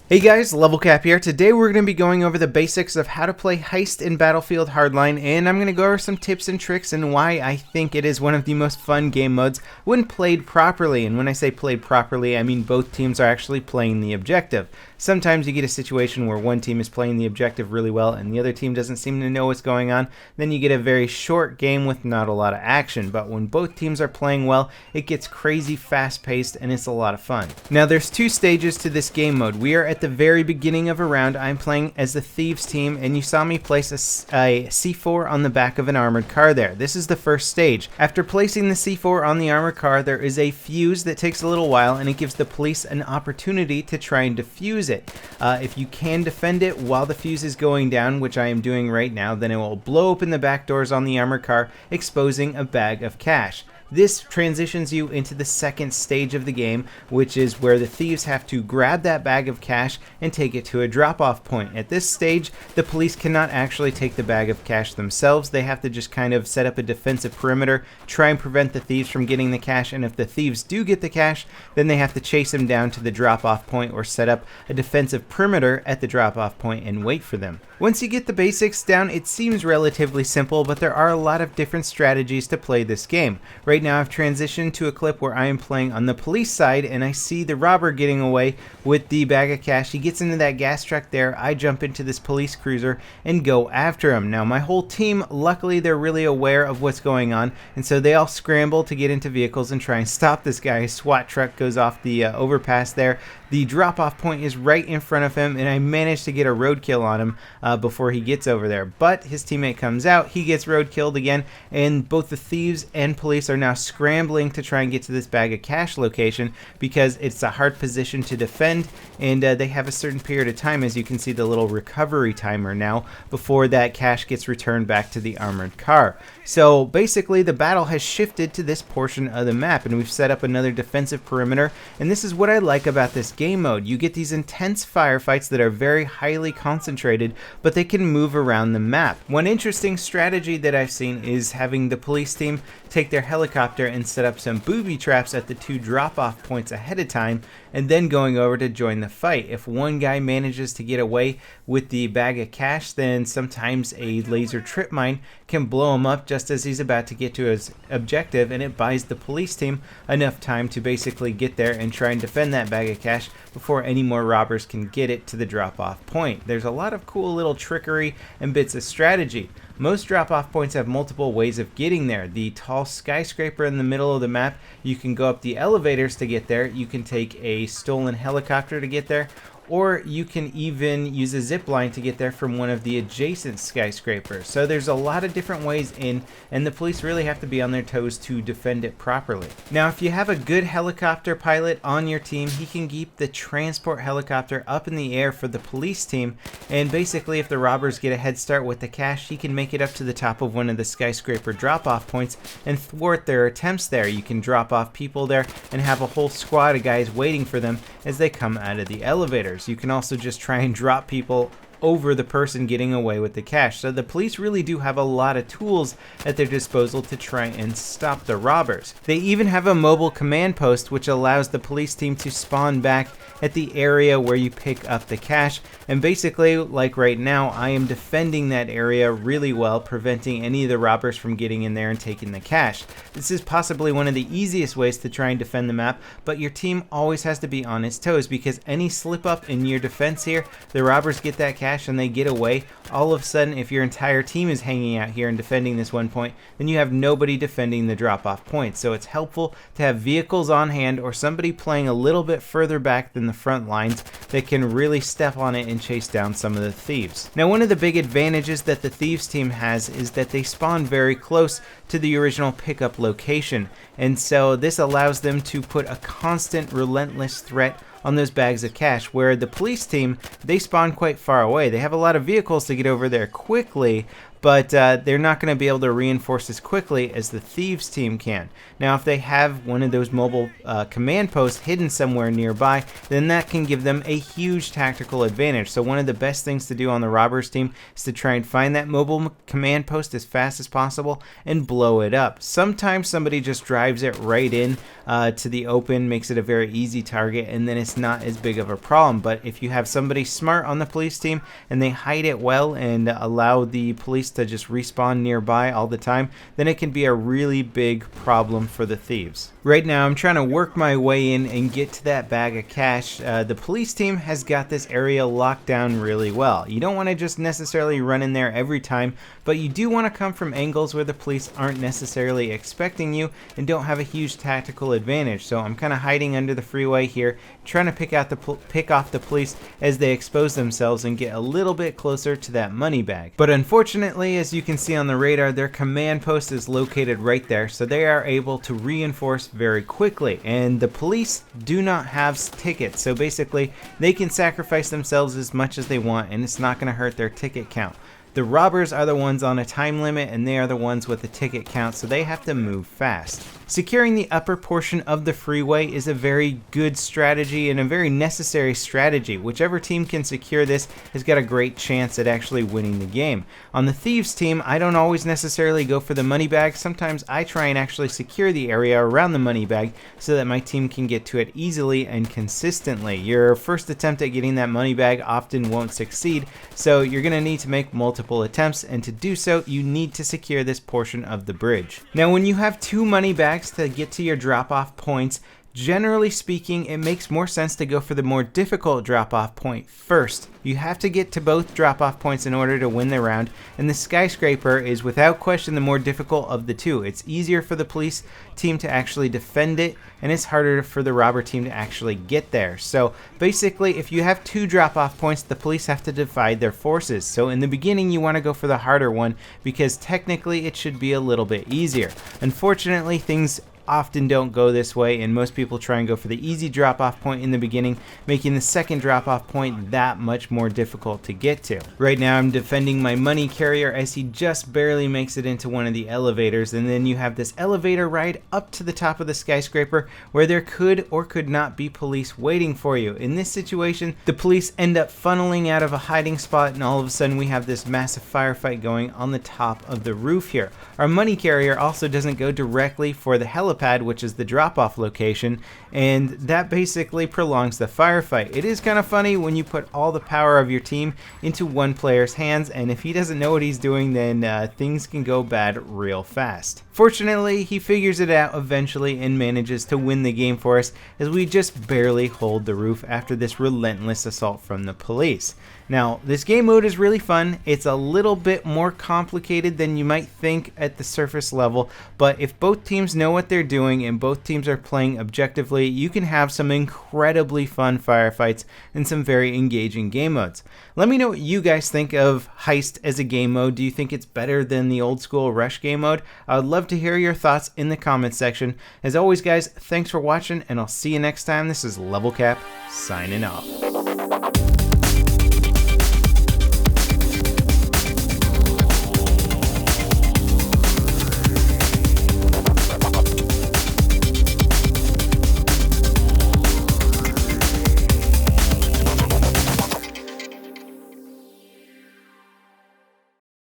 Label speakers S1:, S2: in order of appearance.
S1: Hey guys, LevelCap here. Today we're going to be going over the basics of how to play Heist in Battlefield Hardline, and I'm going to go over some tips and tricks and why I think it is one of the most fun game modes when played properly. And when I say played properly, I mean both teams are actually playing the objective. Sometimes you get a situation where one team is playing the objective really well and the other team doesn't seem to know what's going on. Then you get a very short game with not a lot of action. But when both teams are playing well, it gets crazy fast-paced and it's a lot of fun. Now there's two stages to this game mode. We are at the very beginning of a round. I'm playing as the Thieves team, and you saw me place a C4 on the back of an armored car there. This is the first stage. After placing the C4 on the armored car, there is a fuse that takes a little while, and it gives the police an opportunity to try and defuse it. If you can defend it while the fuse is going down, which I am doing right now, then it will blow open the back doors on the armored car, exposing a bag of cash. This transitions you into the second stage of the game, which is where the thieves have to grab that bag of cash and take it to a drop-off point. At this stage, the police cannot actually take the bag of cash themselves. They have to just kind of set up a defensive perimeter, try and prevent the thieves from getting the cash, and if the thieves do get the cash, then they have to chase them down to the drop-off point or set up a defensive perimeter at the drop-off point and wait for them. Once you get the basics down, it seems relatively simple, but there are a lot of different strategies to play this game. Right now I've transitioned to a clip where I am playing on the police side, and I see the robber getting away with the bag of cash. He gets into that gas truck there. I jump into this police cruiser and go after him. Now my whole team, luckily they're really aware of what's going on, and so they all scramble to get into vehicles and try and stop this guy. His SWAT truck goes off the overpass there. The drop-off point is right in front of him, and I managed to get a roadkill on him before he gets over there. But his teammate comes out, he gets roadkilled again, and both the thieves and police are now scrambling to try and get to this bag of cash location because it's a hard position to defend, and they have a certain period of time, as you can see the little recovery timer now, before that cash gets returned back to the armored car. So basically the battle has shifted to this portion of the map, and we've set up another defensive perimeter, and this is what I like about this game mode. You get these intense firefights that are very highly concentrated, but they can move around the map. One interesting strategy that I've seen is having the police team take their helicopter and set up some booby traps at the two drop-off points ahead of time, and then going over to join the fight. If one guy manages to get away with the bag of cash, then sometimes a laser trip mine can blow him up just as he's about to get to his objective, and it buys the police team enough time to basically get there and try and defend that bag of cash before any more robbers can get it to the drop-off point. There's a lot of cool little trickery and bits of strategy. Most drop-off points have multiple ways of getting there. The tall skyscraper in the middle of the map, you can go up the elevators to get there. You can take a stolen helicopter to get there, or you can even use a zip line to get there from one of the adjacent skyscrapers. So there's a lot of different ways in, and the police really have to be on their toes to defend it properly. Now if you have a good helicopter pilot on your team, he can keep the transport helicopter up in the air for the police team, and basically if the robbers get a head start with the cash, he can make it up to the top of one of the skyscraper drop-off points and thwart their attempts there. You can drop off people there and have a whole squad of guys waiting for them as they come out of the elevator. You can also just try and drop people over the person getting away with the cash. So the police really do have a lot of tools at their disposal to try and stop the robbers. They even have a mobile command post which allows the police team to spawn back at the area where you pick up the cash, and basically like right now I am defending that area really well, preventing any of the robbers from getting in there and taking the cash. This is possibly one of the easiest ways to try and defend the map, but your team always has to be on its toes because any slip up in your defense here, the robbers get that cash and they get away. All of a sudden, if your entire team is hanging out here and defending this one point, then you have nobody defending the drop-off point. So it's helpful to have vehicles on hand or somebody playing a little bit further back than the front lines that can really step on it and chase down some of the thieves. Now one of the big advantages that the thieves team has is that they spawn very close to the original pickup location, and so this allows them to put a constant relentless threat on those bags of cash, where the police team, they spawn quite far away. They have a lot of vehicles to get over there quickly, but they're not going to be able to reinforce as quickly as the thieves team can. Now, if they have one of those mobile command posts hidden somewhere nearby, then that can give them a huge tactical advantage. So one of the best things to do on the robbers team is to try and find that mobile command post as fast as possible and blow it up. Sometimes somebody just drives it right in to the open, makes it a very easy target, and then it's not as big of a problem. But if you have somebody smart on the police team and they hide it well and allow the police to just respawn nearby all the time, then it can be a really big problem for the thieves. Right now I'm trying to work my way in and get to that bag of cash. The police team has got this area locked down really well. You don't want to just necessarily run in there every time, but you do want to come from angles where the police aren't necessarily expecting you and don't have a huge tactical advantage. So I'm kind of hiding under the freeway here, trying to pick off the police as they expose themselves and get a little bit closer to that money bag. But unfortunately, as you can see on the radar, their command post is located right there, so they are able to reinforce very quickly. And the police do not have tickets, so basically they can sacrifice themselves as much as they want and it's not going to hurt their ticket count. The robbers are the ones on a time limit and they are the ones with the ticket count, so they have to move fast. Securing the upper portion of the freeway is a very good strategy and a very necessary strategy. Whichever team can secure this has got a great chance at actually winning the game. On the thieves team, I don't always necessarily go for the money bag. Sometimes I try and actually secure the area around the money bag so that my team can get to it easily and consistently. Your first attempt at getting that money bag often won't succeed, so you're going to need to make multiple attempts, and to do so you need to secure this portion of the bridge. Now, when you have two money bags to get to your drop-off points, generally speaking, it makes more sense to go for the more difficult drop-off point first. You have to get to both drop-off points in order to win the round, and the skyscraper is without question the more difficult of the two. It's easier for the police team to actually defend it, and it's harder for the robber team to actually get there. So basically, if you have two drop-off points, the police have to divide their forces. So in the beginning, you want to go for the harder one because technically it should be a little bit easier. Unfortunately, things often don't go this way, and most people try and go for the easy drop-off point in the beginning, making the second drop-off point that much more difficult to get to. Right now I'm defending my money carrier as he just barely makes it into one of the elevators, and then you have this elevator ride up to the top of the skyscraper where there could or could not be police waiting for you. In this situation, the police end up funneling out of a hiding spot, and all of a sudden we have this massive firefight going on the top of the roof here. Our money carrier also doesn't go directly for the helipad, which is the drop-off location, and that basically prolongs the firefight. It is kind of funny when you put all the power of your team into one player's hands, and if he doesn't know what he's doing, then things can go bad real fast. Fortunately, he figures it out eventually and manages to win the game for us, as we just barely hold the roof after this relentless assault from the police. Now, this game mode is really fun. It's a little bit more complicated than you might think at the surface level, but if both teams know what they're doing and both teams are playing objectively, you can have some incredibly fun firefights and some very engaging game modes. Let me know what you guys think of Heist as a game mode. Do you think it's better than the old school Rush game mode? I would love to hear your thoughts in the comments section. As always, guys, thanks for watching, and I'll see you next time. This is LevelCap signing off.